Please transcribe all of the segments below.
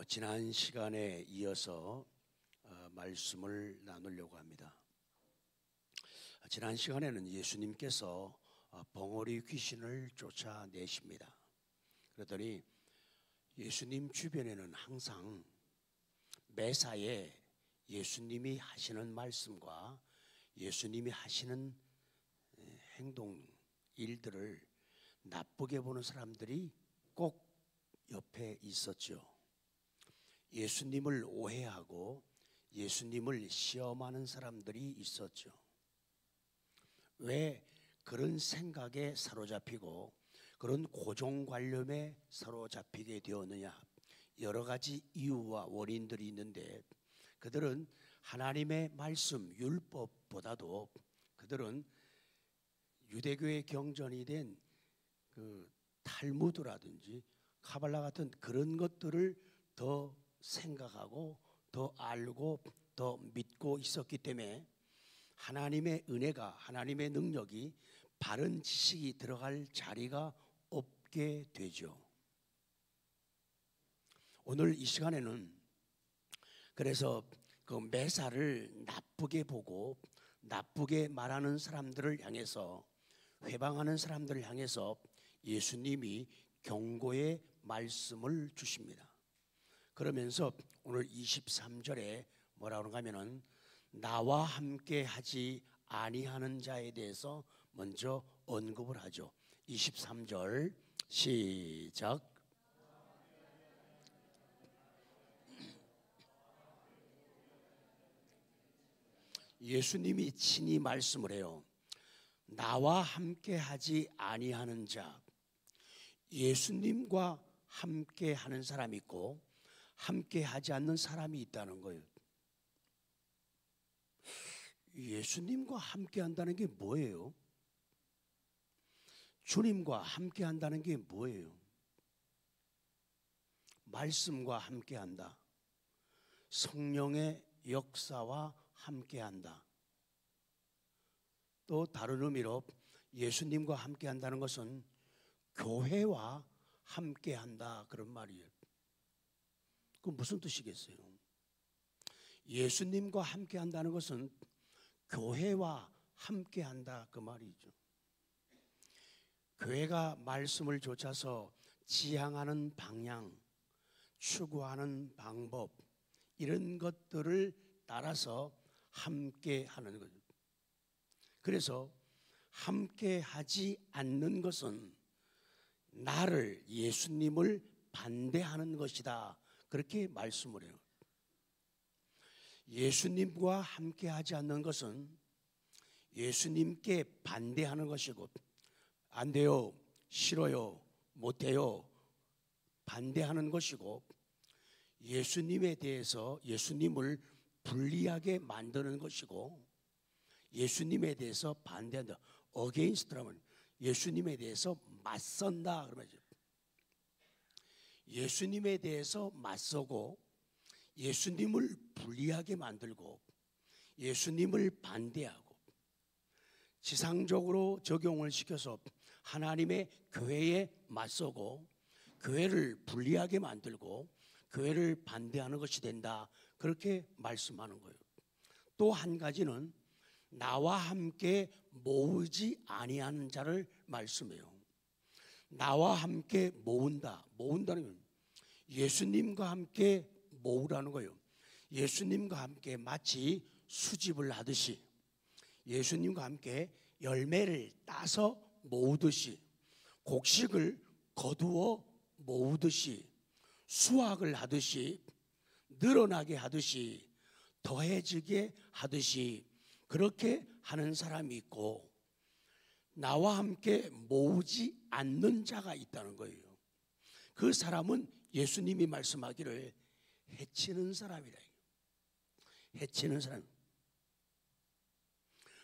지난 시간에 이어서 말씀을 나누려고 합니다. 지난 시간에는 예수님께서 벙어리 귀신을 쫓아내십니다. 그러더니 예수님 주변에는 항상 매사에 예수님이 하시는 말씀과 예수님이 하시는 행동, 일들을 나쁘게 보는 사람들이 꼭 옆에 있었죠. 예수님을 오해하고 예수님을 시험하는 사람들이 있었죠. 왜 그런 생각에 사로잡히고 그런 고정관념에 사로잡히게 되었느냐? 여러 가지 이유와 원인들이 있는데, 그들은 하나님의 말씀 율법보다도 그들은 유대교의 경전이 된 그 탈무드라든지 카발라 같은 그런 것들을 더 생각하고 더 알고 더 믿고 있었기 때문에 하나님의 은혜가, 하나님의 능력이, 바른 지식이 들어갈 자리가 없게 되죠. 오늘 이 시간에는 그래서 그 매사를 나쁘게 보고 나쁘게 말하는 사람들을 향해서, 회방하는 사람들을 향해서 예수님이 경고의 말씀을 주십니다. 그러면서 오늘 23절에 뭐라고 하는가 하면은 나와 함께 하지 아니하는 자에 대해서 먼저 언급을 하죠. 23절 시작. 예수님이 친히 말씀을 해요. 나와 함께 하지 아니하는 자. 예수님과 함께 하는 사람이 있고 함께 하지 않는 사람이 있다는 거예요. 예수님과 함께 한다는 게 뭐예요? 주님과 함께 한다는 게 뭐예요? 말씀과 함께 한다. 성령의 역사와 함께 한다. 또 다른 의미로 예수님과 함께 한다는 것은 교회와 함께 한다, 그런 말이에요. 그 무슨 뜻이겠어요? 예수님과 함께 한다는 것은 교회와 함께 한다, 그 말이죠. 교회가 말씀을 좇아서 지향하는 방향, 추구하는 방법, 이런 것들을 따라서 함께 하는 거죠. 그래서 함께 하지 않는 것은 나를, 예수님을 반대하는 것이다, 그렇게 말씀을 해요. 예수님과 함께 하지 않는 것은 예수님께 반대하는 것이고, 안 돼요, 싫어요, 못해요, 반대하는 것이고, 예수님에 대해서 예수님을 불리하게 만드는 것이고, 예수님에 대해서 반대한다. 어게인스트라면 예수님에 대해서 맞선다, 그러면 예수님에 대해서 맞서고 예수님을 불리하게 만들고 예수님을 반대하고 지상적으로 적용을 시켜서 하나님의 교회에 맞서고 교회를 불리하게 만들고 교회를 반대하는 것이 된다, 그렇게 말씀하는 거예요. 또 한 가지는 나와 함께 모으지 아니하는 자를 말씀해요. 나와 함께 모은다는 건 예수님과 함께 모으라는 거예요. 예수님과 함께 마치 수집을 하듯이, 예수님과 함께 열매를 따서 모으듯이, 곡식을 거두어 모으듯이, 수확을 하듯이, 늘어나게 하듯이, 더해지게 하듯이, 그렇게 하는 사람이 있고, 나와 함께 모으지 않는 자가 있다는 거예요. 그 사람은 예수님이 말씀하기를 해치는 사람이라. 해치는 사람,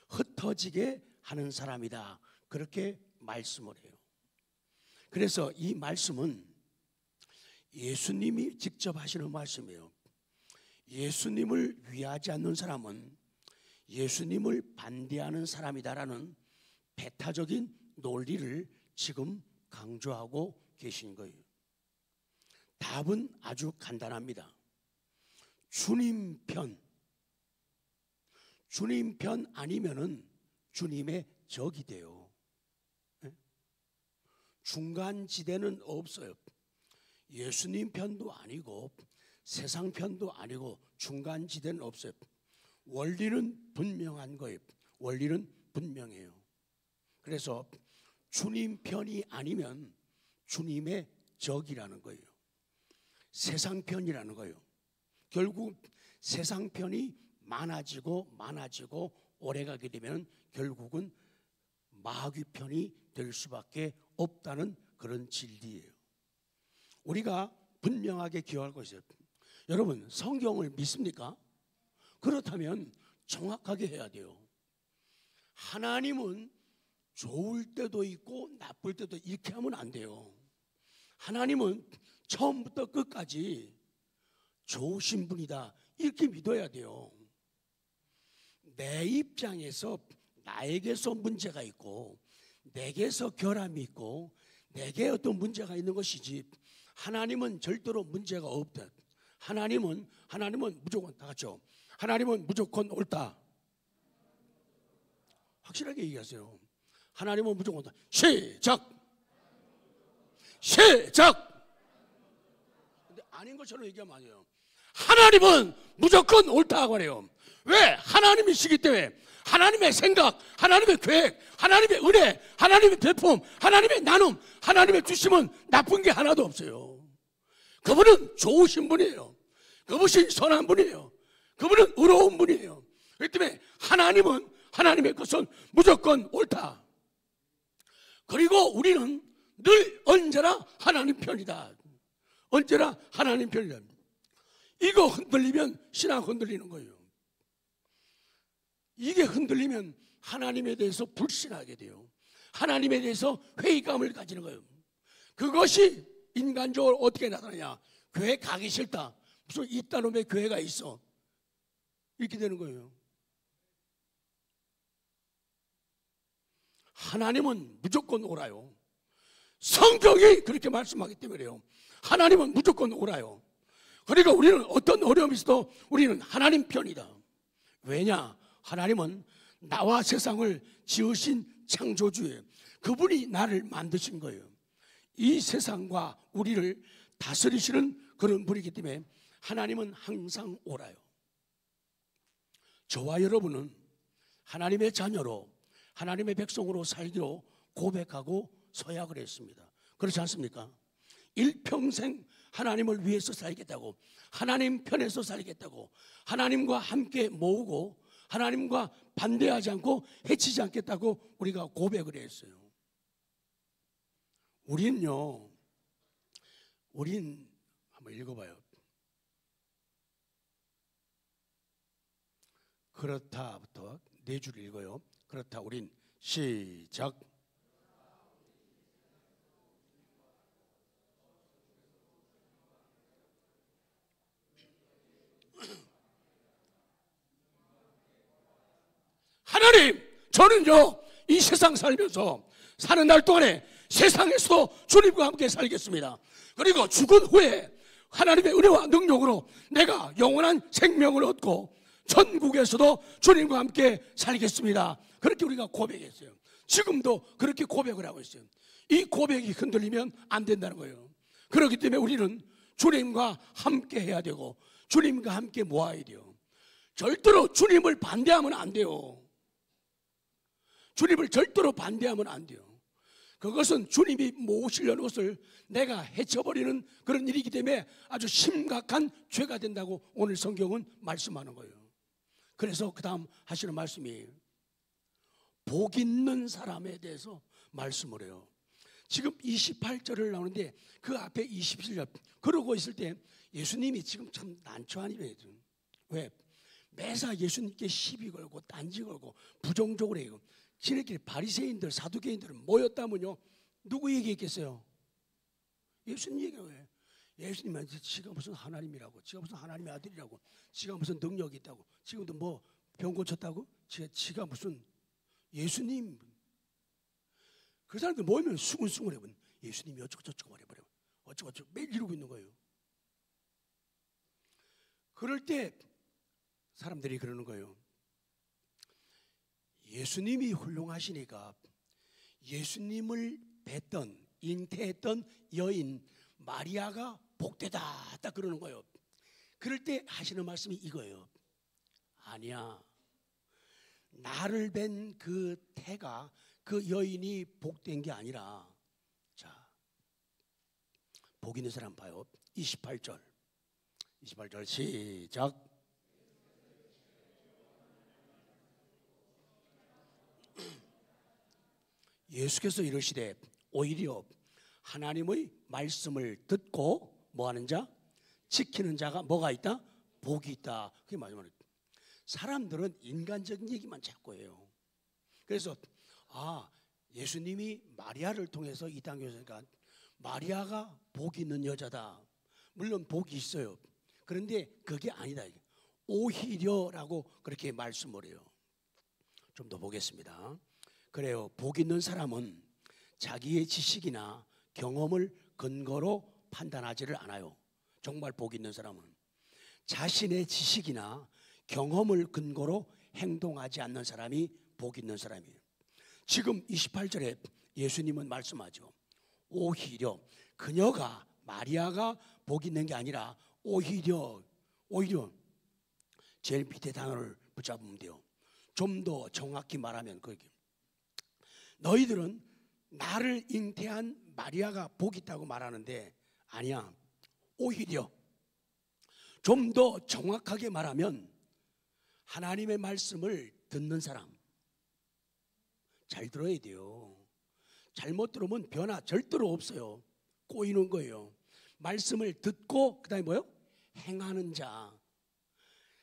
흩어지게 하는 사람이다, 그렇게 말씀을 해요. 그래서 이 말씀은 예수님이 직접 하시는 말씀이에요. 예수님을 위하지 않는 사람은 예수님을 반대하는 사람이다라는 배타적인 논리를 지금 강조하고 계신 거예요. 답은 아주 간단합니다. 주님 편. 주님 편 아니면은 주님의 적이 돼요. 중간지대는 없어요. 예수님 편도 아니고 세상 편도 아니고 중간지대는 없어요. 원리는 분명한 거예요. 원리는 분명해요. 그래서 주님 편이 아니면 주님의 적이라는 거예요. 세상 편이라는 거예요. 결국 세상 편이 많아지고 오래가게 되면 결국은 마귀 편이 될 수밖에 없다는 그런 진리예요. 우리가 분명하게 기억할 것이에요. 여러분, 성경을 믿습니까? 그렇다면 정확하게 해야 돼요. 하나님은 좋을 때도 있고 나쁠 때도 이렇게 하면 안 돼요. 하나님은 처음부터 끝까지 좋으신 분이다, 이렇게 믿어야 돼요. 내 입장에서 나에게서 문제가 있고 내게서 결함이 있고 내게 어떤 문제가 있는 것이지, 하나님은 절대로 문제가 없다. 하나님은 무조건, 다 같이요, 하나님은 무조건 옳다. 확실하게 얘기하세요. 하나님은 무조건 옳다. 시작. 근데 아닌 것처럼 얘기하면 안 돼요. 하나님은 무조건 옳다고 하래요. 왜? 하나님이시기 때문에. 하나님의 생각, 하나님의 계획, 하나님의 은혜, 하나님의 베품, 하나님의 나눔, 하나님의 주심은 나쁜 게 하나도 없어요. 그분은 좋으신 분이에요. 그분이 선한 분이에요. 그분은 의로운 분이에요. 그렇기 때문에 하나님은, 하나님의 것은 무조건 옳다. 그리고 우리는 늘 언제나 하나님 편이다. 언제나 하나님 편이다. 이거 흔들리면 신앙 흔들리는 거예요. 이게 흔들리면 하나님에 대해서 불신하게 돼요. 하나님에 대해서 회의감을 가지는 거예요. 그것이 인간적으로 어떻게 나타나냐? 교회 가기 싫다. 무슨 이딴 놈의 교회가 있어. 이렇게 되는 거예요. 하나님은 무조건 옳아요. 성경이 그렇게 말씀하기 때문에요. 하나님은 무조건 옳아요. 그러니까 우리는 어떤 어려움이 있어도 우리는 하나님 편이다. 왜냐? 하나님은 나와 세상을 지으신 창조주예요. 그분이 나를 만드신 거예요. 이 세상과 우리를 다스리시는 그런 분이기 때문에 하나님은 항상 옳아요. 저와 여러분은 하나님의 자녀로, 하나님의 백성으로 살기로 고백하고 서약을 했습니다. 그렇지 않습니까? 일평생 하나님을 위해서 살겠다고, 하나님 편에서 살겠다고, 하나님과 함께 모으고 하나님과 반대하지 않고 해치지 않겠다고 우리가 고백을 했어요. 우린 한번 읽어봐요. 그렇다부터 4줄 읽어요. 그렇다 우린, 시작. 하나님, 저는요 이 세상 살면서 사는 날 동안에 세상에서도 주님과 함께 살겠습니다. 그리고 죽은 후에 하나님의 은혜와 능력으로 내가 영원한 생명을 얻고 천국에서도 주님과 함께 살겠습니다. 그렇게 우리가 고백했어요. 지금도 그렇게 고백을 하고 있어요. 이 고백이 흔들리면 안 된다는 거예요. 그렇기 때문에 우리는 주님과 함께 해야 되고 주님과 함께 모아야 돼요. 절대로 주님을 반대하면 안 돼요. 주님을 절대로 반대하면 안 돼요. 그것은 주님이 모으시려는 것을 내가 해쳐버리는 그런 일이기 때문에 아주 심각한 죄가 된다고 오늘 성경은 말씀하는 거예요. 그래서 그 다음 하시는 말씀이 복 있는 사람에 대해서 말씀을 해요. 지금 28절을 나오는데 그 앞에 27절 그러고 있을 때 예수님이 지금 참 난처하니까. 왜? 매사 예수님께 시비 걸고 딴지 걸고 부정적으로 해요. 지네끼리 바리새인들 사두개인들은 모였다면요 누구 얘기했겠어요? 예수님 얘기해요. 왜? 예수님한테 지가 무슨 하나님이라고, 지가 무슨 하나님의 아들이라고, 지가 무슨 능력이 있다고, 지금도 뭐 병 고쳤다고, 지가 무슨 예수님. 그 사람들 모이면 수근수근해. 예수님이 어쩌고저쩌고 말해버려. 어쩌고저쩌고 매일 이러고 있는 거예요. 그럴 때 사람들이 그러는 거예요. 예수님이 훌륭하시니까 예수님을 뵀던, 잉태했던 여인 마리아가 복되다 딱 그러는 거예요. 그럴 때 하시는 말씀이 이거예요. 아니야, 나를 뵌 그 태가, 그 여인이 복된 게 아니라, 자, 복 있는 사람 봐요. 28절 시작. 예수께서 이르시되 오히려 하나님의 말씀을 듣고 뭐하는 자? 지키는 자가 뭐가 있다? 복이 있다. 그게 마지막에 사람들은 인간적인 얘기만 자꾸 해요. 그래서 예수님이 마리아를 통해서 이 땅에 오셨으니까 마리아가 복이 있는 여자다. 물론 복이 있어요. 그런데 그게 아니다. 오히려라고 그렇게 말씀을 해요. 좀 더 보겠습니다. 그래요. 복 있는 사람은 자기의 지식이나 경험을 근거로 판단하지를 않아요. 정말 복 있는 사람은 자신의 지식이나 경험을 근거로 행동하지 않는 사람이 복 있는 사람이에요. 지금 28절에 예수님은 말씀하죠. 오히려 그녀가, 마리아가 복 있는 게 아니라 오히려 제일 밑에 단어를 붙잡으면 돼요. 좀 더 정확히 말하면 그렇게, 너희들은 나를 잉태한 마리아가 복 있다고 말하는데 아니야. 오히려 좀 더 정확하게 말하면 하나님의 말씀을 듣는 사람, 잘 들어야 돼요. 잘못 들으면 변화 절대로 없어요. 꼬이는 거예요. 말씀을 듣고 그다음에 뭐요? 행하는 자.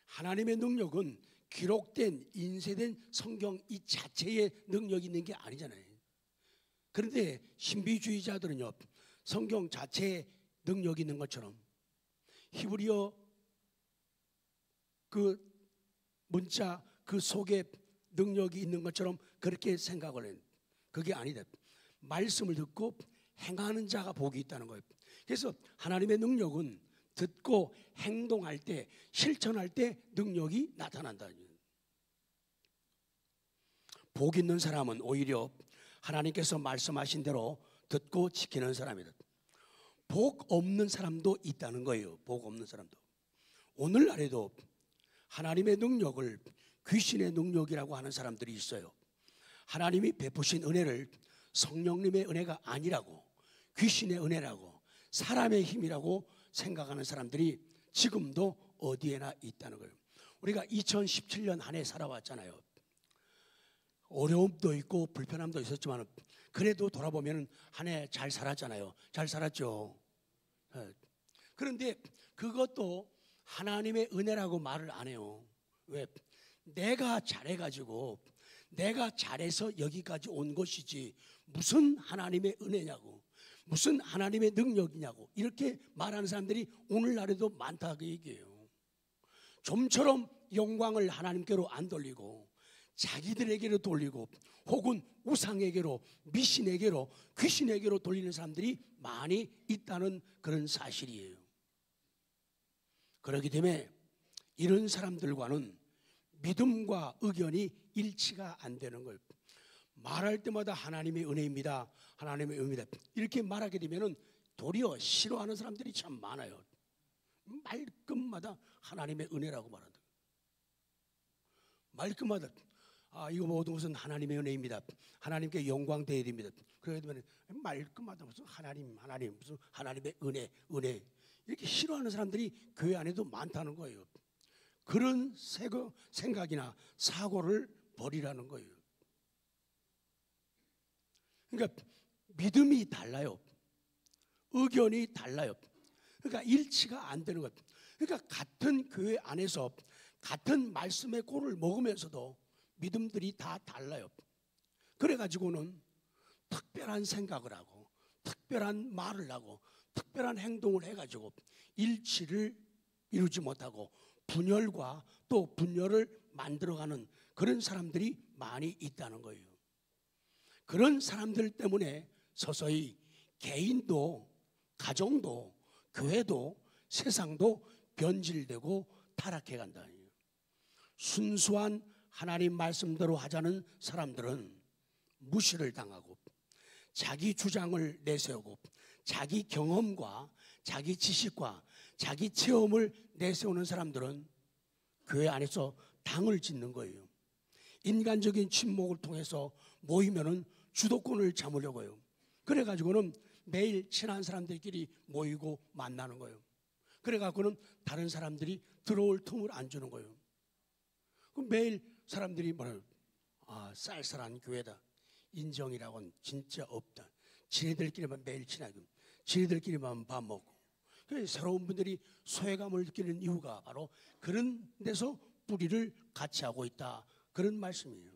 하나님의 능력은 기록된, 인쇄된 성경 이 자체에 능력이 있는 게 아니잖아요. 그런데 신비주의자들은요, 성경 자체에 능력이 있는 것처럼 히브리어 그 문자 그 속에 능력이 있는 것처럼 그렇게 생각을 해요. 그게 아니다. 말씀을 듣고 행하는 자가 복이 있다는 거예요. 그래서 하나님의 능력은 듣고 행동할 때, 실천할 때 능력이 나타난다. 복 있는 사람은 오히려 하나님께서 말씀하신 대로 듣고 지키는 사람이다. 복 없는 사람도 있다는 거예요. 복 없는 사람도. 오늘날에도 하나님의 능력을 귀신의 능력이라고 하는 사람들이 있어요. 하나님이 베푸신 은혜를 성령님의 은혜가 아니라고, 귀신의 은혜라고, 사람의 힘이라고 생각하는 사람들이 지금도 어디에나 있다는 거예요. 우리가 2017년 한 해 살아왔잖아요. 어려움도 있고 불편함도 있었지만 그래도 돌아보면 한 해 잘 살았잖아요. 잘 살았죠. 그런데 그것도 하나님의 은혜라고 말을 안 해요. 왜? 내가 잘해가지고, 내가 잘해서 여기까지 온 것이지 무슨 하나님의 은혜냐고, 무슨 하나님의 능력이냐고 이렇게 말하는 사람들이 오늘날에도 많다고 얘기해요. 좀처럼 영광을 하나님께로 안 돌리고 자기들에게로 돌리고, 혹은 우상에게로, 미신에게로, 귀신에게로 돌리는 사람들이 많이 있다는 그런 사실이에요. 그렇기 때문에 이런 사람들과는 믿음과 의견이 일치가 안 되는 거예요. 말할 때마다 하나님의 은혜입니다, 하나님의 은혜입니다 이렇게 말하게 되면 도리어 싫어하는 사람들이 참 많아요. 말끝마다 하나님의 은혜라고 말한다. 말끝마다 이거 모든 것은 하나님의 은혜입니다, 하나님께 영광 되어야 됩니다. 그러게 되면 말끝마다 무슨 하나님 무슨 하나님의 은혜 이렇게 싫어하는 사람들이 교회 안에도 많다는 거예요. 그런 생각이나 사고를 버리라는 거예요. 그러니까 믿음이 달라요. 의견이 달라요. 그러니까 일치가 안 되는 거예요. 그러니까 같은 교회 안에서 같은 말씀의 꼴을 먹으면서도 믿음들이 다 달라요. 그래가지고는 특별한 생각을 하고 특별한 말을 하고 특별한 행동을 해가지고 일치를 이루지 못하고 분열과 또 분열을 만들어가는 그런 사람들이 많이 있다는 거예요. 그런 사람들 때문에 서서히 개인도, 가정도, 교회도, 세상도 변질되고 타락해 간다. 순수한 하나님 말씀대로 하자는 사람들은 무시를 당하고 자기 주장을 내세우고 자기 경험과 자기 지식과 자기 체험을 내세우는 사람들은 교회 안에서 당을 짓는 거예요. 인간적인 침묵을 통해서 모이면은 주도권을 잡으려고요. 그래가지고는 매일 친한 사람들끼리 모이고 만나는 거예요. 그래가지고는 다른 사람들이 들어올 틈을 안 주는 거예요. 그럼 매일 사람들이 말해요. 아, 쌀쌀한 교회다. 인정이라고는 진짜 없다. 지네들끼리만 매일 친하고 지네들끼리만 밥 먹고. 그래서 새로운 분들이 소외감을 느끼는 이유가 바로 그런 데서 뿌리를 같이 하고 있다. 그런 말씀이에요.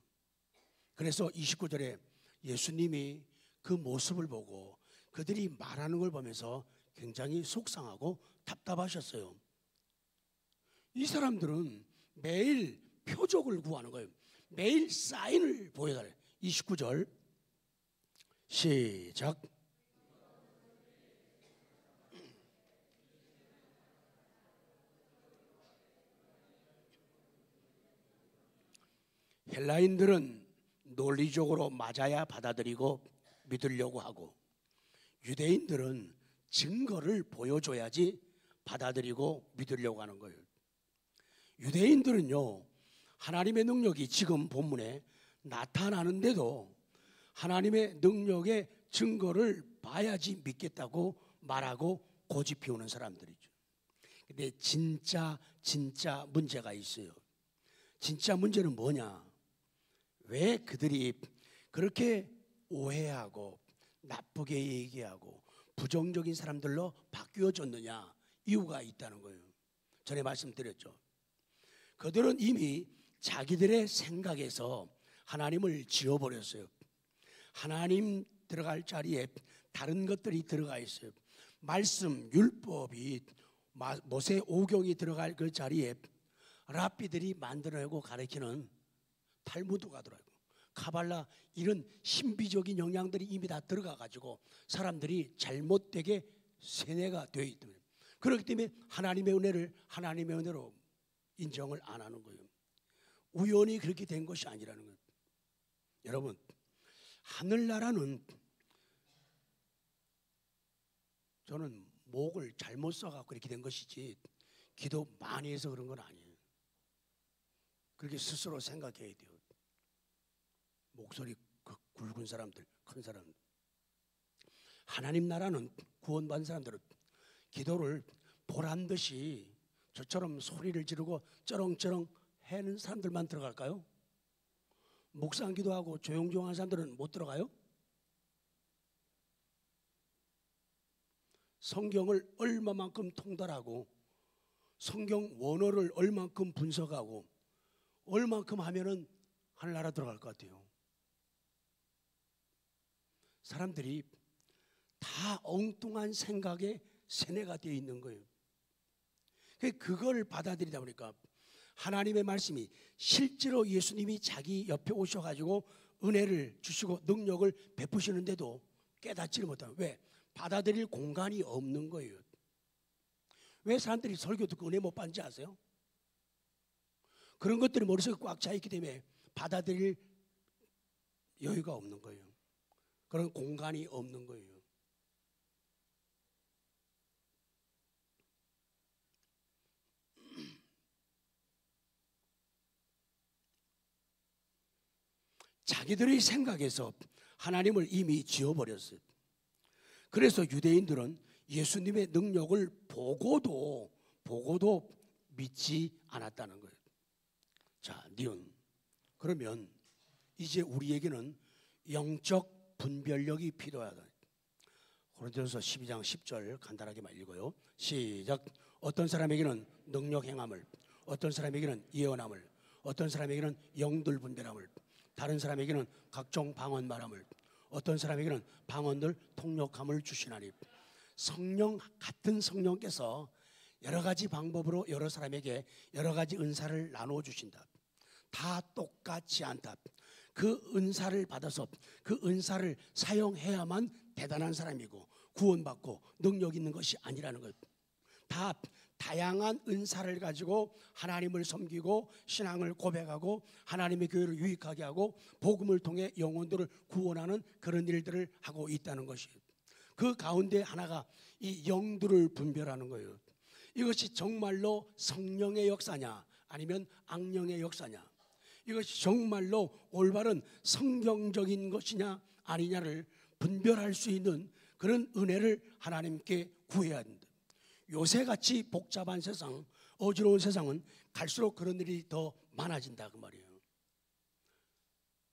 그래서 29절에 예수님이 그 모습을 보고 그들이 말하는 걸 보면서 굉장히 속상하고 답답하셨어요. 이 사람들은 매일 표적을 구하는 거예요. 매일 사인을 보여달래요. 29절 시작. 헬라인들은 논리적으로 맞아야 받아들이고 믿으려고 하고 유대인들은 증거를 보여줘야지 받아들이고 믿으려고 하는 거예요. 유대인들은요, 하나님의 능력이 지금 본문에 나타나는데도 하나님의 능력의 증거를 봐야지 믿겠다고 말하고 고집 피우는 사람들이죠. 근데 진짜 문제가 있어요. 진짜 문제는 뭐냐? 왜 그들이 그렇게 오해하고 나쁘게 얘기하고 부정적인 사람들로 바뀌어졌느냐? 이유가 있다는 거예요. 전에 말씀드렸죠. 그들은 이미 자기들의 생각에서 하나님을 지어버렸어요. 하나님 들어갈 자리에 다른 것들이 들어가 있어요. 말씀, 율법이 모세 오경이 들어갈 그 자리에 랍비들이 만들어내고 가르치는 탈무드가 들어가고 카발라 이런 신비적인 영향들이 이미 다 들어가가지고 사람들이 잘못되게 세뇌가 되어 있기 때문에 그렇기 때문에 하나님의 은혜를 하나님의 은혜로 인정을 안 하는 거예요. 우연히 그렇게 된 것이 아니라는 거예요. 여러분, 하늘나라는 저는 목을 잘못 써갖고 이렇게 된 것이지 기도 많이 해서 그런 건 아니에요. 그렇게 스스로 생각해야 돼요. 목소리 굵은 사람들, 큰 사람들. 하나님 나라는 구원받은 사람들은 기도를 보란 듯이 저처럼 소리를 지르고 쩌렁쩌렁 해는 사람들만 들어갈까요? 묵상 기도하고 조용조용한 사람들은 못 들어가요? 성경을 얼마만큼 통달하고 성경 원어를 얼만큼 분석하고 얼만큼 하면은 하늘나라 들어갈 것 같아요. 사람들이 다 엉뚱한 생각에 세뇌가 되어 있는 거예요. 그걸 받아들이다 보니까 하나님의 말씀이 실제로 예수님이 자기 옆에 오셔가지고 은혜를 주시고 능력을 베푸시는데도 깨닫지를 못하고 왜? 받아들일 공간이 없는 거예요. 왜 사람들이 설교 듣고 은혜 못 받는지 아세요? 그런 것들이 머릿속에 꽉 차 있기 때문에 받아들일 여유가 없는 거예요. 그런 공간이 없는 거예요. 자기들의 생각에서 하나님을 이미 지어버렸어요. 그래서 유대인들은 예수님의 능력을 보고도 믿지 않았다는 거예요. 자, 니은 그러면 이제 우리에게는 영적 분별력이 필요하다. 고린도전서 12장 10절 간단하게만 읽어요. 시작. 어떤 사람에게는 능력 행함을, 어떤 사람에게는 예언함을, 어떤 사람에게는 영들 분별함을, 다른 사람에게는 각종 방언 말함을, 어떤 사람에게는 방언들 통역함을 주시나니. 성령 같은 성령께서 여러 가지 방법으로 여러 사람에게 여러 가지 은사를 나누어 주신다. 다 똑같지 않다. 그 은사를 받아서 그 은사를 사용해야만 대단한 사람이고 구원받고 능력 있는 것이 아니라는 것. 다 다양한 은사를 가지고 하나님을 섬기고 신앙을 고백하고 하나님의 교회를 유익하게 하고 복음을 통해 영혼들을 구원하는 그런 일들을 하고 있다는 것이에요. 그 가운데 하나가 이 영들을 분별하는 거예요. 이것이 정말로 성령의 역사냐 아니면 악령의 역사냐, 이것이 정말로 올바른 성경적인 것이냐 아니냐를 분별할 수 있는 그런 은혜를 하나님께 구해야 한다. 요새같이 복잡한 세상, 어지러운 세상은 갈수록 그런 일이 더 많아진다 그 말이에요.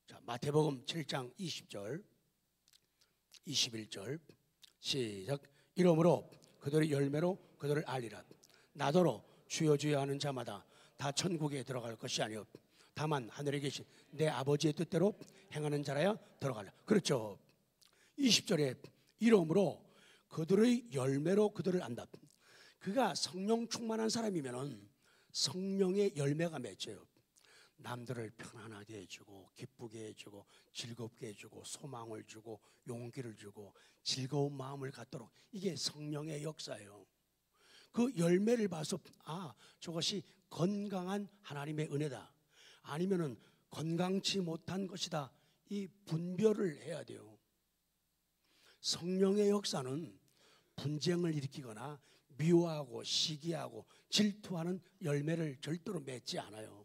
자, 마태복음 7장 20절 21절 시작. 이러므로 그들의 열매로 그들을 알리라. 나더러 주여 주여 하는 자마다 다 천국에 들어갈 것이 아니요 다만 하늘에 계신 내 아버지의 뜻대로 행하는 자라야 들어가라. 그렇죠. 20절에 이러므로 그들의 열매로 그들을 안다. 그가 성령 충만한 사람이면은 성령의 열매가 맺혀요. 남들을 편안하게 해주고 기쁘게 해주고 즐겁게 해주고 소망을 주고 용기를 주고 즐거운 마음을 갖도록, 이게 성령의 역사예요. 그 열매를 봐서 저것이 건강한 하나님의 은혜다, 아니면은 건강치 못한 것이다, 이 분별을 해야 돼요. 성령의 역사는 분쟁을 일으키거나 미워하고 시기하고 질투하는 열매를 절대로 맺지 않아요.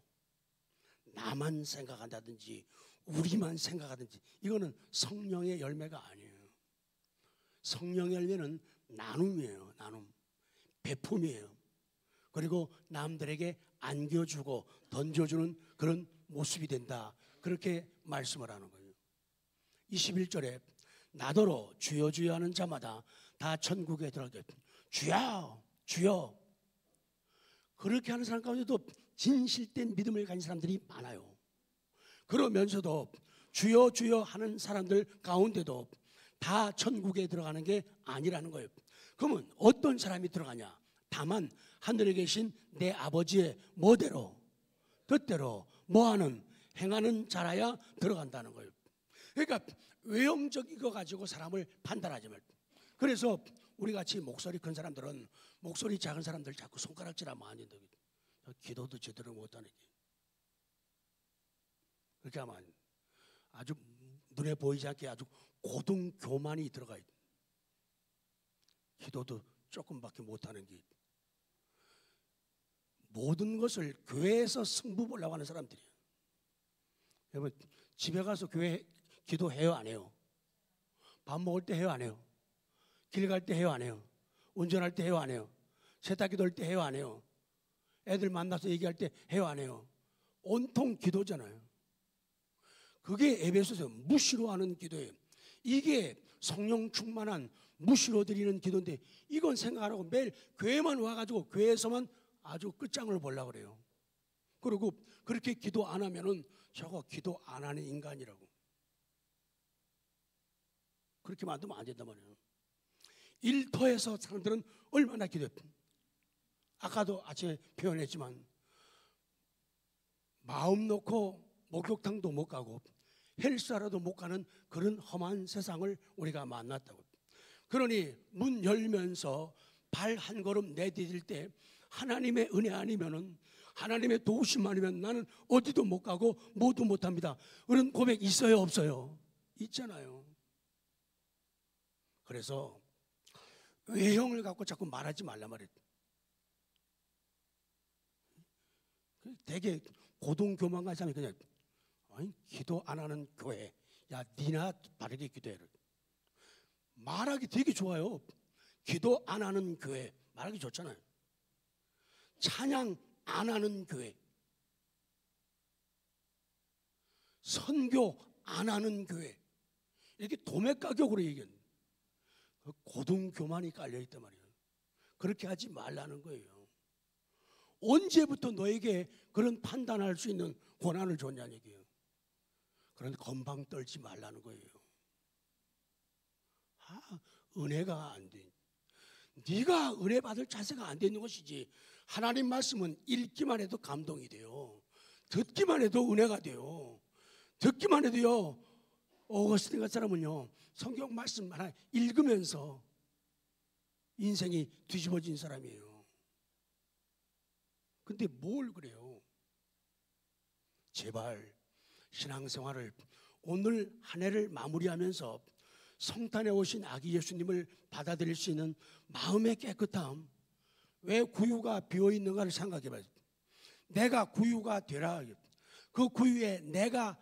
나만 생각한다든지 우리만 생각하든지, 이거는 성령의 열매가 아니에요. 성령의 열매는 나눔이에요. 나눔, 배품이에요. 그리고 남들에게 안겨주고 던져주는 그런 모습이 된다, 그렇게 말씀을 하는 거예요. 21절에 나더러 주여 주여 하는 자마다 다 천국에 들어가게. 주여 주여, 그렇게 하는 사람 가운데도 진실된 믿음을 가진 사람들이 많아요. 그러면서도 주여 주여 하는 사람들 가운데도 다 천국에 들어가는 게 아니라는 거예요. 그러면 어떤 사람이 들어가냐? 다만 하늘에 계신 내 아버지의 뭐대로 뜻대로 뭐하는 행하는 자라야 들어간다는 거예요. 그러니까 외형적인 거 가지고 사람을 판단하지 말고. 그래서 우리같이 목소리 큰 사람들은 목소리 작은 사람들 자꾸 손가락질하면 안 된다. 기도도 제대로 못하는 게. 그렇게 하면 아주 눈에 보이지 않게 아주 고등 교만이 들어가 있다. 기도도 조금밖에 못하는 게. 모든 것을 교회에서 승부 보려고 하는 사람들이에요. 여러분, 집에 가서 교회 기도해요, 안 해요? 밥 먹을 때 해요, 안 해요? 길 갈 때 해요, 안 해요? 운전할 때 해요, 안 해요? 세탁기도 할 때 해요, 안 해요? 애들 만나서 얘기할 때 해요, 안 해요? 온통 기도잖아요. 그게 에베소서 무시로 하는 기도예요. 이게 성령 충만한 무시로 드리는 기도인데, 이건 생각 안 하고 매일 교회만 와가지고 교회에서만 아주 끝장을 보려고 그래요. 그리고 그렇게 기도 안 하면은 저거 기도 안 하는 인간이라고. 그렇게 만들면 안 된단 말이에요. 일터에서 사람들은 얼마나 기도해. 아까도 아침에 표현했지만 마음 놓고 목욕탕도 못 가고 헬스하러도 못 가는 그런 험한 세상을 우리가 만났다고. 그러니 문 열면서 발 한 걸음 내디딜 때 하나님의 은혜 아니면은, 하나님의 도우심 아니면 나는 어디도 못 가고 뭐도 못 합니다, 그런 고백 있어요, 없어요? 있잖아요. 그래서 외형을 갖고 자꾸 말하지 말라 말이에요. 되게 고등교만한 사람이 그냥 기도 안 하는 교회, 야 니나 바르게 기도해라. 말하기 되게 좋아요. 기도 안 하는 교회 말하기 좋잖아요. 찬양 안 하는 교회, 선교 안 하는 교회, 이렇게 도매가격으로 얘기하는 고등교만이 깔려있단 말이에요. 그렇게 하지 말라는 거예요. 언제부터 너에게 그런 판단할 수 있는 권한을 줬냐는 얘기예요. 그런 건방 떨지 말라는 거예요. 은혜가 안 돼. 네가 은혜 받을 자세가 안 되는 것이지. 하나님 말씀은 읽기만 해도 감동이 돼요. 듣기만 해도 은혜가 돼요. 듣기만 해도요, 어거스틴 같은 사람은요, 성경 말씀 하나 읽으면서 인생이 뒤집어진 사람이에요. 근데 뭘 그래요? 제발 신앙생활을 오늘 한 해를 마무리하면서 성탄에 오신 아기 예수님을 받아들일 수 있는 마음의 깨끗함, 왜 구유가 비어있는가를 생각해봐요. 내가 구유가 되라. 그 구유에 내가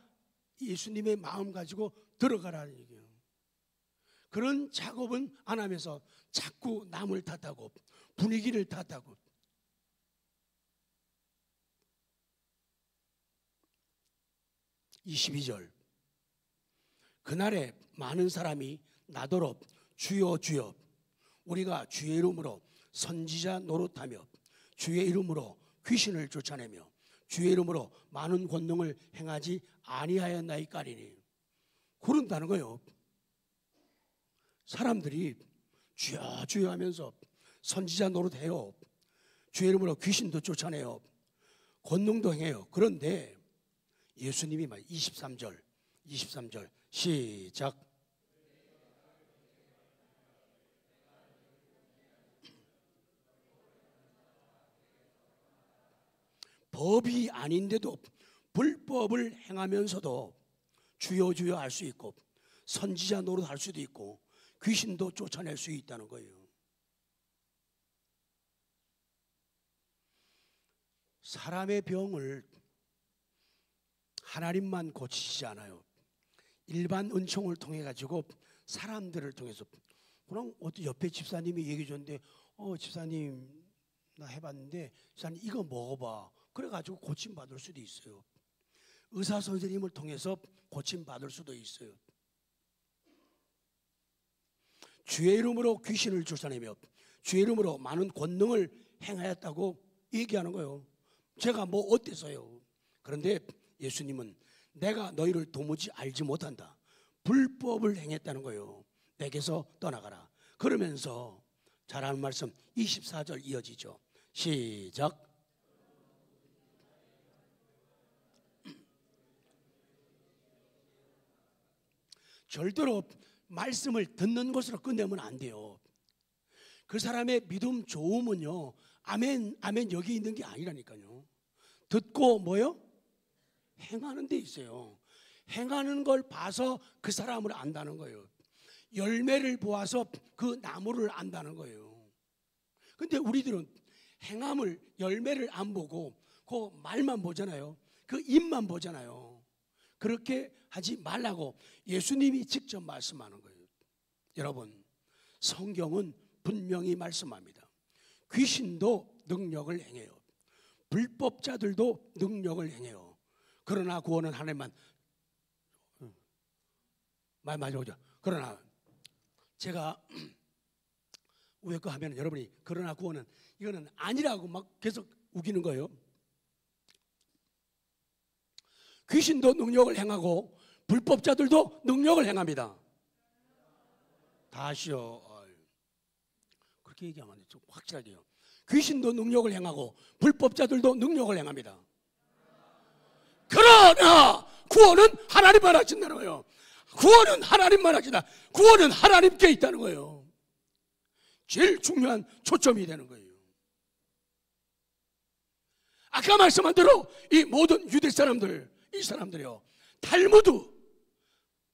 예수님의 마음 가지고 들어가라는 얘기예요. 그런 작업은 안 하면서 자꾸 남을 탓하고 분위기를 탓하고. 22절, 그날에 많은 사람이 나더러 주여 주여 우리가 주의 이름으로 선지자 노릇하며 주의 이름으로 귀신을 쫓아내며 주의 이름으로 많은 권능을 행하지 아니하였나이까리니. 그런다는 거예요. 사람들이 주여 주여 하면서 선지자 노릇해요. 주의 이름으로 귀신도 쫓아내요. 권능도 행해요. 그런데 예수님이 23절 시작. 법이 아닌데도 불법을 행하면서도 주여 주여 할 수 있고 선지자 노릇 할 수도 있고 귀신도 쫓아낼 수 있다는 거예요. 사람의 병을 하나님만 고치시지 않아요. 일반 은총을 통해 가지고 사람들을 통해서. 그럼 어떤 옆에 집사님이 얘기해 줬는데 집사님 나 해봤는데 집사님 이거 먹어봐. 그래가지고 고침받을 수도 있어요. 의사 선생님을 통해서 고침받을 수도 있어요. 주의 이름으로 귀신을 쫓아내며 주의 이름으로 많은 권능을 행하였다고 얘기하는 거예요. 제가 뭐 어때서요? 그런데 예수님은 내가 너희를 도무지 알지 못한다. 불법을 행했다는 거예요. 내게서 떠나가라. 그러면서 잘하는 말씀 24절 이어지죠. 시작. 절대로 말씀을 듣는 것으로 끝내면 안 돼요. 그 사람의 믿음 좋음은요, 아멘 아멘 여기 있는 게 아니라니까요. 듣고 뭐요? 행하는 데 있어요. 행하는 걸 봐서 그 사람을 안다는 거예요. 열매를 보아서 그 나무를 안다는 거예요. 근데 우리들은 행함을, 열매를 안 보고 그 말만 보잖아요. 그 입만 보잖아요. 그렇게 하지 말라고 예수님이 직접 말씀하는 거예요. 여러분, 성경은 분명히 말씀합니다. 귀신도 능력을 행해요. 불법자들도 능력을 행해요. 그러나 구원은 하나님만. 말 맞아오죠. 그러나 제가 왜 그 하면 여러분이 그러나 구원은 이거는 아니라고 막 계속 우기는 거예요. 귀신도 능력을 행하고 불법자들도 능력을 행합니다. 다시요. 그렇게 얘기하면 안 돼. 좀 확실하게요. 귀신도 능력을 행하고 불법자들도 능력을 행합니다. 그러나 구원은 하나님만 하신다는 거예요. 구원은 하나님만 하신다. 구원은 하나님께 있다는 거예요. 제일 중요한 초점이 되는 거예요. 아까 말씀한 대로 이 모든 유대 사람들, 이 사람들이요, 탈무드,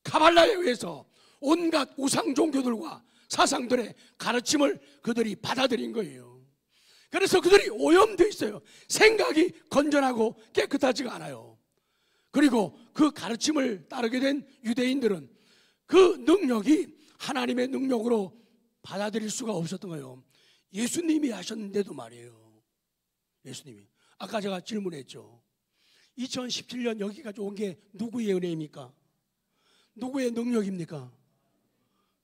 카발라에 의해서 온갖 우상 종교들과 사상들의 가르침을 그들이 받아들인 거예요. 그래서 그들이 오염되어 있어요. 생각이 건전하고 깨끗하지가 않아요. 그리고 그 가르침을 따르게 된 유대인들은 그 능력이 하나님의 능력으로 받아들일 수가 없었던 거예요. 예수님이 하셨는데도 말이에요. 예수님이. 아까 제가 질문했죠. 2017년 여기까지 온 게 누구의 은혜입니까? 누구의 능력입니까?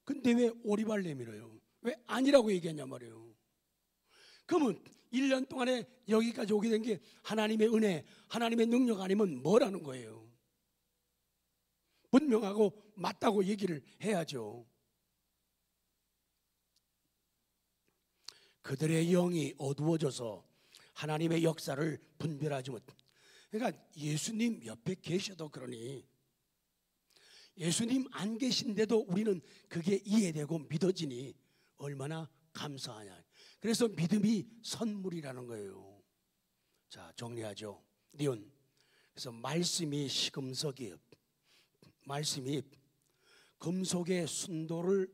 근데 왜 오리발 내밀어요? 왜 아니라고 얘기했냐 말이에요. 그러면 1년 동안에 여기까지 오게 된 게 하나님의 은혜, 하나님의 능력 아니면 뭐라는 거예요? 분명하고 맞다고 얘기를 해야죠. 그들의 영이 어두워져서 하나님의 역사를 분별하지 못. 그러니까 예수님 옆에 계셔도 그러니, 예수님 안 계신데도 우리는 그게 이해되고 믿어지니 얼마나 감사하냐. 그래서 믿음이 선물이라는 거예요. 자, 정리하죠. 니은. 그래서 말씀이 시금석이에요. 말씀이 금속의 순도를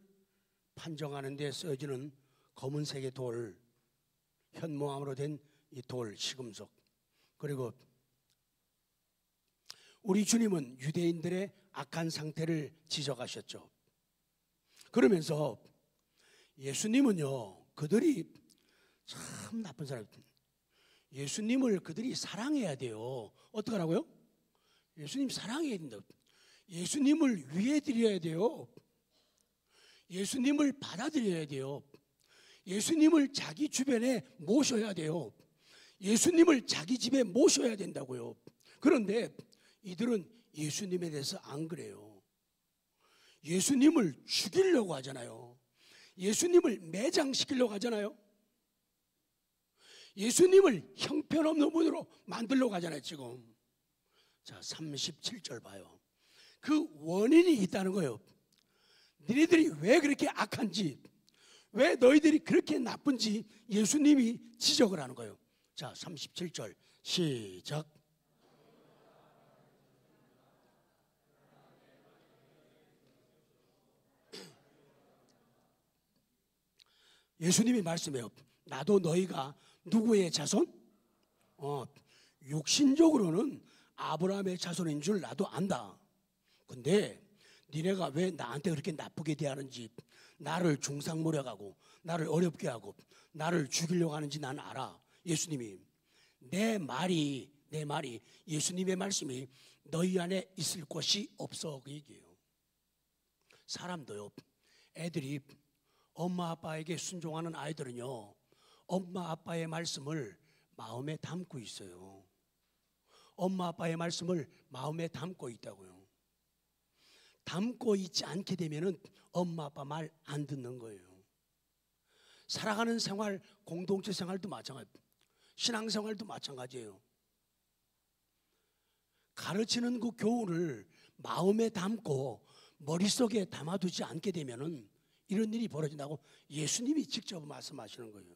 판정하는 데 쓰여지는 검은색의 돌, 현무암으로 된 이 돌, 시금석. 그리고 우리 주님은 유대인들의 악한 상태를 지적하셨죠. 그러면서 예수님은요, 그들이 참 나쁜 사람, 예수님을 그들이 사랑해야 돼요. 어떡하라고요? 예수님 사랑해야 된다. 예수님을 위해 드려야 돼요. 예수님을 받아들여야 돼요. 예수님을 자기 주변에 모셔야 돼요. 예수님을 자기 집에 모셔야 된다고요. 그런데 이들은 예수님에 대해서 안 그래요. 예수님을 죽이려고 하잖아요. 예수님을 매장시키려고 하잖아요. 예수님을 형편없는 분으로 만들려고 하잖아요, 지금. 자, 37절 봐요. 그 원인이 있다는 거예요. 너희들이 왜 그렇게 악한지, 왜 너희들이 그렇게 나쁜지 예수님이 지적을 하는 거예요. 자, 37절 시작. 예수님이 말씀해요. 나도 너희가 누구의 자손? 육신적으로는 아브라함의 자손인 줄 나도 안다. 근데 니네가 왜 나한테 그렇게 나쁘게 대하는지, 나를 중상모략하고 나를 어렵게 하고 나를 죽이려고 하는지 난 알아. 예수님이 내 말이 예수님의 말씀이 너희 안에 있을 것이 없어, 그 얘기예요. 사람도요, 애들이 엄마 아빠에게 순종하는 아이들은요, 엄마 아빠의 말씀을 마음에 담고 있어요. 엄마 아빠의 말씀을 마음에 담고 있다고요. 담고 있지 않게 되면은 엄마 아빠 말 안 듣는 거예요. 살아가는 생활, 공동체 생활도 마찬가지예요. 신앙생활도 마찬가지예요. 가르치는 그 교훈을 마음에 담고 머릿속에 담아두지 않게 되면은 이런 일이 벌어진다고 예수님이 직접 말씀하시는 거예요.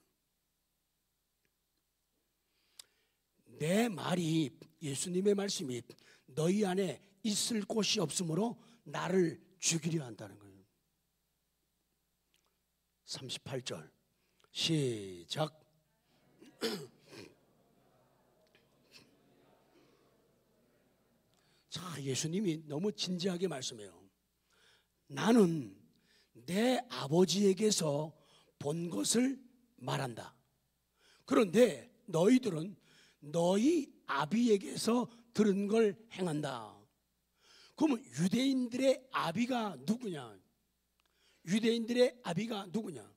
내 말이, 예수님의 말씀이 너희 안에 있을 곳이 없으므로 나를 죽이려 한다는 거예요. 38절 시작. 자, 예수님이 너무 진지하게 말씀해요. 나는 내 아버지에게서 본 것을 말한다. 그런데 너희들은 너희 아비에게서 들은 걸 행한다. 그러면 유대인들의 아비가 누구냐? 유대인들의 아비가 누구냐?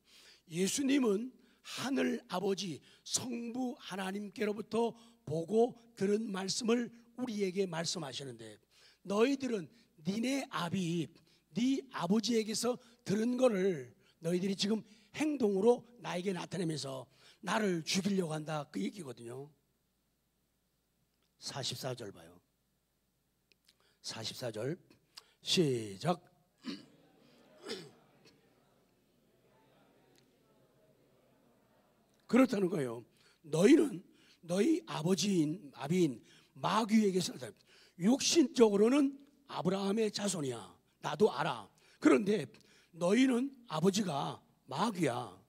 예수님은 하늘 아버지 성부 하나님께로부터 보고 들은 말씀을 우리에게 말씀하시는데, 너희들은 니네 아비, 네 아버지에게서 들은 거를 너희들이 지금 행동으로 나에게 나타내면서 나를 죽이려고 한다, 그 얘기거든요. 44절 봐요. 44절 시작. 그렇다는 거예요. 너희는 너희 아비인 마귀에게서, 육신적으로는 아브라함의 자손이야. 나도 알아. 그런데 너희는 아버지가 마귀야.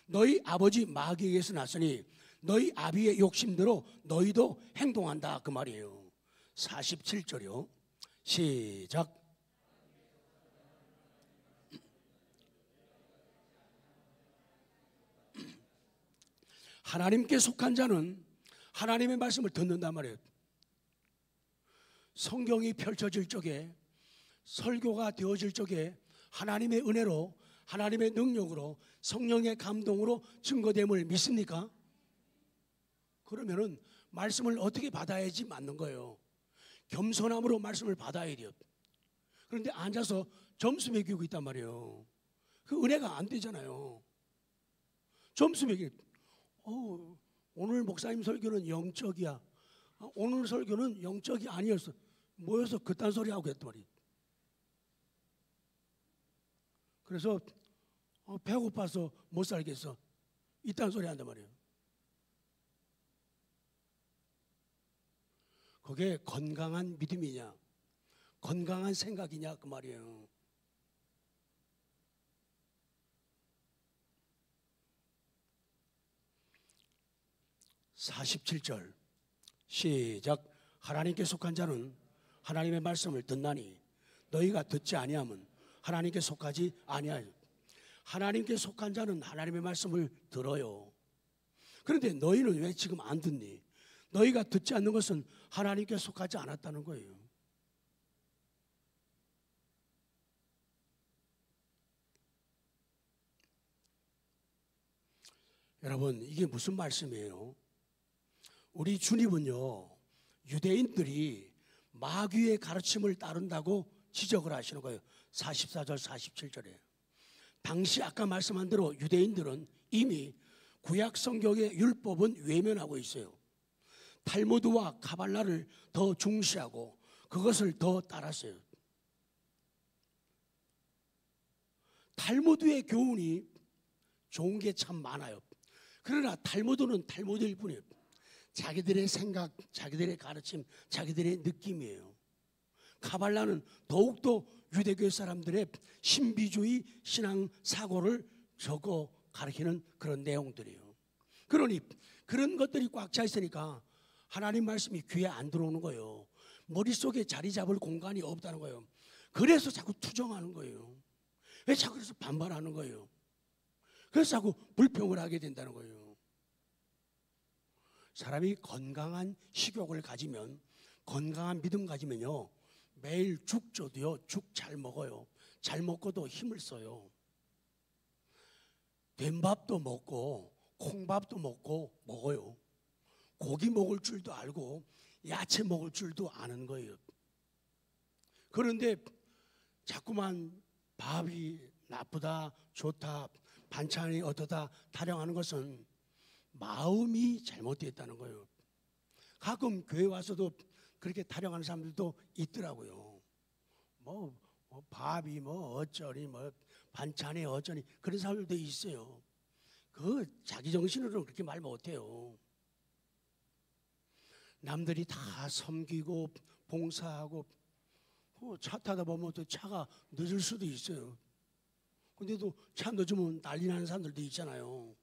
너희 아버지 마귀에게서 났으니 너희 아비의 욕심대로 너희도 행동한다, 그 말이에요. 47절이요. 시작. 하나님께 속한 자는 하나님의 말씀을 듣는단 말이에요. 성경이 펼쳐질 적에, 설교가 되어질 적에 하나님의 은혜로, 하나님의 능력으로, 성령의 감동으로 증거됨을 믿습니까? 그러면은 말씀을 어떻게 받아야지 맞는 거예요. 겸손함으로 말씀을 받아야 돼요. 그런데 앉아서 점수 매기고 있단 말이에요. 그 은혜가 안 되잖아요. 점수 매기. 오늘 목사님 설교는 영적이야. 오늘 설교는 영적이 아니었어. 모여서 그딴 소리 하고 했단 말이에요. 그래서 배고파서 못 살겠어. 이딴 소리 한단 말이에요. 그게 건강한 믿음이냐, 건강한 생각이냐 그 말이에요. (47절) 시작. 하나님께 속한 자는 하나님의 말씀을 듣나니 너희가 듣지 아니하면 하나님께 속하지 아니하여. 하나님께 속한 자는 하나님의 말씀을 들어요. 그런데 너희는 왜 지금 안 듣니? 너희가 듣지 않는 것은 하나님께 속하지 않았다는 거예요. 여러분, 이게 무슨 말씀이에요? 우리 주님은요, 유대인들이 마귀의 가르침을 따른다고 지적을 하시는 거예요. 44절 47절에. 당시 아까 말씀한 대로 유대인들은 이미 구약 성경의 율법은 외면하고 있어요. 탈무드와 카발라를 더 중시하고 그것을 더 따랐어요. 탈무드의 교훈이 좋은 게 참 많아요. 그러나 탈무드는 탈무드일 뿐이에요. 자기들의 생각, 자기들의 가르침, 자기들의 느낌이에요. 카발라는 더욱더 유대교 사람들의 신비주의 신앙 사고를 적어 가르치는 그런 내용들이에요. 그러니 그런 것들이 꽉 차 있으니까 하나님 말씀이 귀에 안 들어오는 거예요. 머릿속에 자리 잡을 공간이 없다는 거예요. 그래서 자꾸 투정하는 거예요. 왜 자꾸 그래서 반발하는 거예요. 그래서 자꾸 불평을 하게 된다는 거예요. 사람이 건강한 식욕을 가지면, 건강한 믿음 가지면요, 매일 죽 줘도요, 죽 잘 먹어요. 잘 먹고도 힘을 써요. 된밥도 먹고 콩밥도 먹어요. 고기 먹을 줄도 알고 야채 먹을 줄도 아는 거예요. 그런데 자꾸만 밥이 나쁘다, 좋다, 반찬이 어떠다 타령하는 것은 마음이 잘못되었다는 거예요. 가끔 교회 와서도 그렇게 타령하는 사람들도 있더라고요. 밥이 어쩌니, 반찬이 어쩌니, 그런 사람들도 있어요. 그 자기 정신으로는 그렇게 말 못해요. 남들이 다 섬기고 봉사하고 차 타다 보면 또 차가 늦을 수도 있어요. 근데도 차 늦으면 난리 나는 사람들도 있잖아요.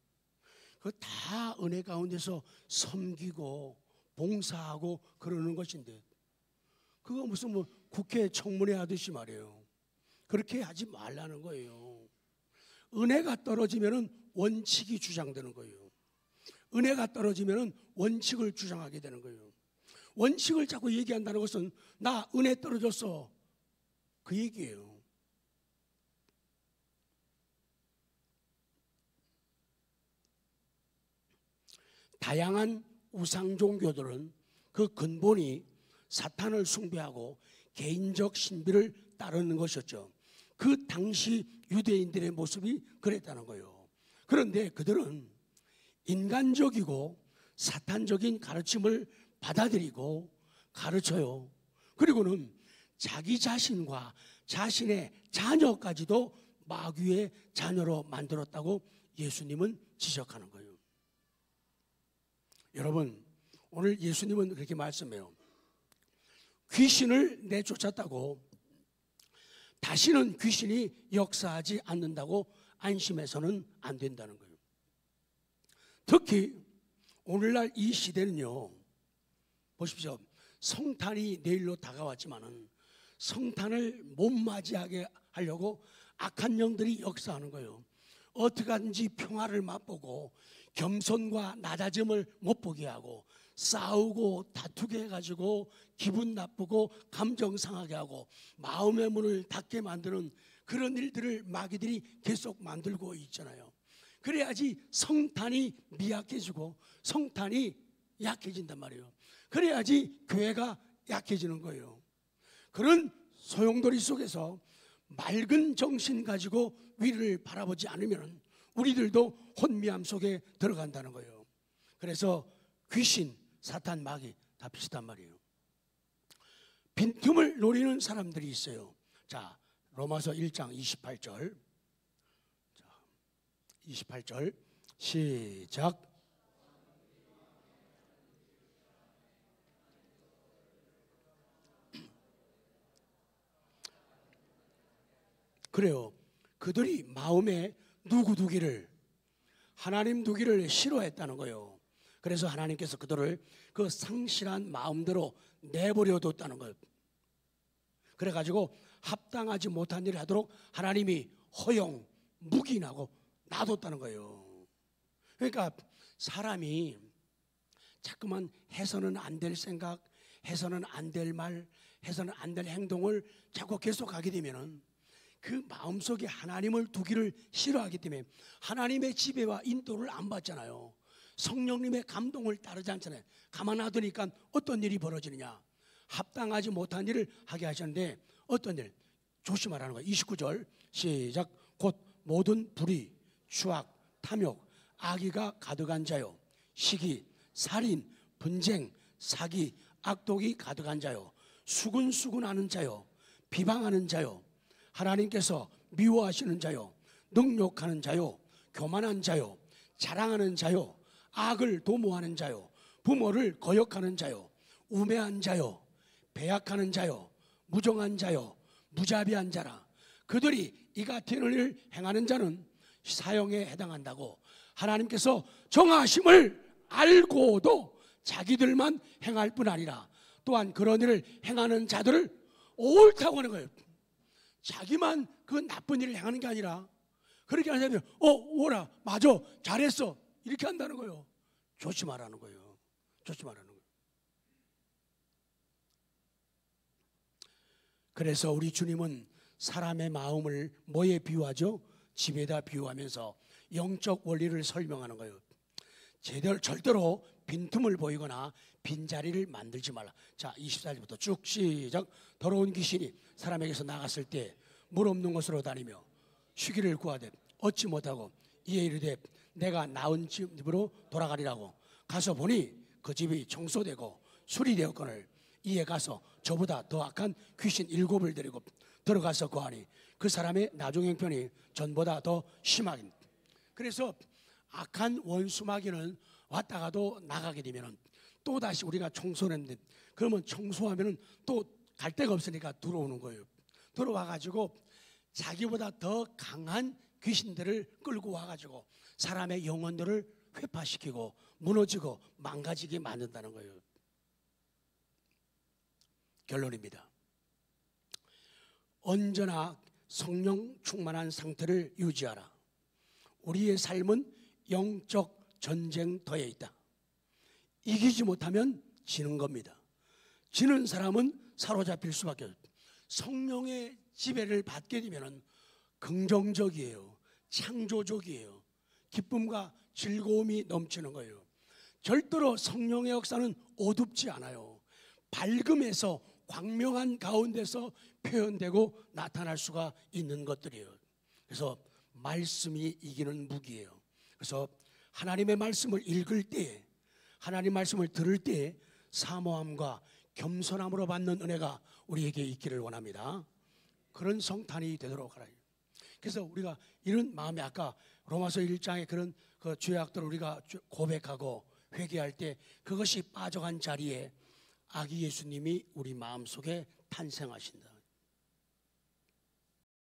그 다 은혜 가운데서 섬기고 봉사하고 그러는 것인데, 그거 무슨 국회 청문회 하듯이 말이에요. 그렇게 하지 말라는 거예요. 은혜가 떨어지면은 원칙이 주장되는 거예요. 은혜가 떨어지면은 원칙을 주장하게 되는 거예요. 원칙을 자꾸 얘기한다는 것은 나 은혜 떨어졌어, 그 얘기예요. 다양한 우상 종교들은 그 근본이 사탄을 숭배하고 개인적 신비를 따르는 것이었죠. 그 당시 유대인들의 모습이 그랬다는 거예요. 그런데 그들은 인간적이고 사탄적인 가르침을 받아들이고 가르쳐요. 그리고는 자기 자신과 자신의 자녀까지도 마귀의 자녀로 만들었다고 예수님은 지적하는 거예요. 여러분, 오늘 예수님은 그렇게 말씀해요. 귀신을 내쫓았다고 다시는 귀신이 역사하지 않는다고 안심해서는 안 된다는 거예요. 특히 오늘날 이 시대는요, 보십시오. 성탄이 내일로 다가왔지만은 성탄을 못 맞이하게 하려고 악한 영들이 역사하는 거예요. 어떻게 하든지 평화를 맛보고 겸손과 낮아짐을 못 보게 하고 싸우고 다투게 해가지고 기분 나쁘고 감정 상하게 하고 마음의 문을 닫게 만드는 그런 일들을 마귀들이 계속 만들고 있잖아요. 그래야지 성탄이 미약해지고 성탄이 약해진단 말이에요. 그래야지 교회가 약해지는 거예요. 그런 소용돌이 속에서 맑은 정신 가지고 위를 바라보지 않으면 우리들도 혼미함 속에 들어간다는 거예요. 그래서 귀신, 사탄, 마귀 다 비슷한 말이에요. 빈틈을 노리는 사람들이 있어요. 자, 로마서 1장 28절. 28절 시작. 그래요. 그들이 마음에 누구 두기를, 하나님 두기를 싫어했다는 거예요. 그래서 하나님께서 그들을 그 상실한 마음대로 내버려 뒀다는 거예요. 그래가지고 합당하지 못한 일을 하도록 하나님이 허용, 묵인하고 놔뒀다는 거예요. 그러니까 사람이 자꾸만 해서는 안 될 생각, 해서는 안 될 말, 해서는 안 될 행동을 자꾸 계속하게 되면은 그 마음속에 하나님을 두기를 싫어하기 때문에 하나님의 지배와 인도를 안 받잖아요. 성령님의 감동을 따르지 않잖아요. 가만 놔두니까 어떤 일이 벌어지느냐, 합당하지 못한 일을 하게 하셨는데 어떤 일? 조심하라는 거예요. 29절 시작. 곧 모든 불의, 추악, 탐욕, 악의가 가득한 자요, 시기, 살인, 분쟁, 사기, 악독이 가득한 자요, 수군수군하는 자요, 비방하는 자요, 하나님께서 미워하시는 자요, 능욕하는 자요, 교만한 자요, 자랑하는 자요, 악을 도모하는 자요, 부모를 거역하는 자요, 우매한 자요, 배약하는 자요, 무정한 자요, 무자비한 자라. 그들이 이 같은 일을 행하는 자는 사형에 해당한다고 하나님께서 정하심을 알고도 자기들만 행할 뿐 아니라 또한 그런 일을 행하는 자들을 옳다고 하는 거예요. 자기만 그 나쁜 일을 행하는 게 아니라 그렇게 하려면 오라, 맞아, 잘했어, 이렇게 한다는 거예요. 조심하라는 거예요. 조심하라는 거예요. 그래서 우리 주님은 사람의 마음을 뭐에 비유하죠? 집에다 비유하면서 영적 원리를 설명하는 거예요. 절대로 빈틈을 보이거나 빈자리를 만들지 말라. 자, 24절부터 쭉 시작. 더러운 귀신이 사람에게서 나갔을 때 물 없는 곳으로 다니며 쉬기를 구하되 얻지 못하고 이에 이르되 내가 나은 집으로 돌아가리라고 가서 보니 그 집이 청소되고 수리되었거늘 이에 가서 저보다 더 악한 귀신 7을 데리고 들어가서 거하니 그 사람의 나중 형편이 전보다 더 심하긴. 그래서 악한 원수마귀는 왔다가도 나가게 되면 또 다시 우리가 청소했는데 그러면 청소하면 또 갈 데가 없으니까 들어오는 거예요. 들어와가지고 자기보다 더 강한 귀신들을 끌고 와가지고 사람의 영혼들을 회파시키고 무너지고 망가지게 만든다는 거예요. 결론입니다. 언제나 성령 충만한 상태를 유지하라. 우리의 삶은 영적 전쟁터에 있다. 이기지 못하면 지는 겁니다. 지는 사람은 사로잡힐 수밖에 없어요. 성령의 지배를 받게 되면 긍정적이에요. 창조적이에요. 기쁨과 즐거움이 넘치는 거예요. 절대로 성령의 역사는 어둡지 않아요. 밝음에서 광명한 가운데서 표현되고 나타날 수가 있는 것들이에요. 그래서 말씀이 이기는 무기예요. 그래서 하나님의 말씀을 읽을 때, 하나님 말씀을 들을 때 사모함과 겸손함으로 받는 은혜가 우리에게 있기를 원합니다. 그런 성탄이 되도록 하라. 그래서 우리가 이런 마음에 아까 로마서 1장의 그런 그 죄악들을 우리가 고백하고 회개할 때 그것이 빠져간 자리에 아기 예수님이 우리 마음속에 탄생하신다.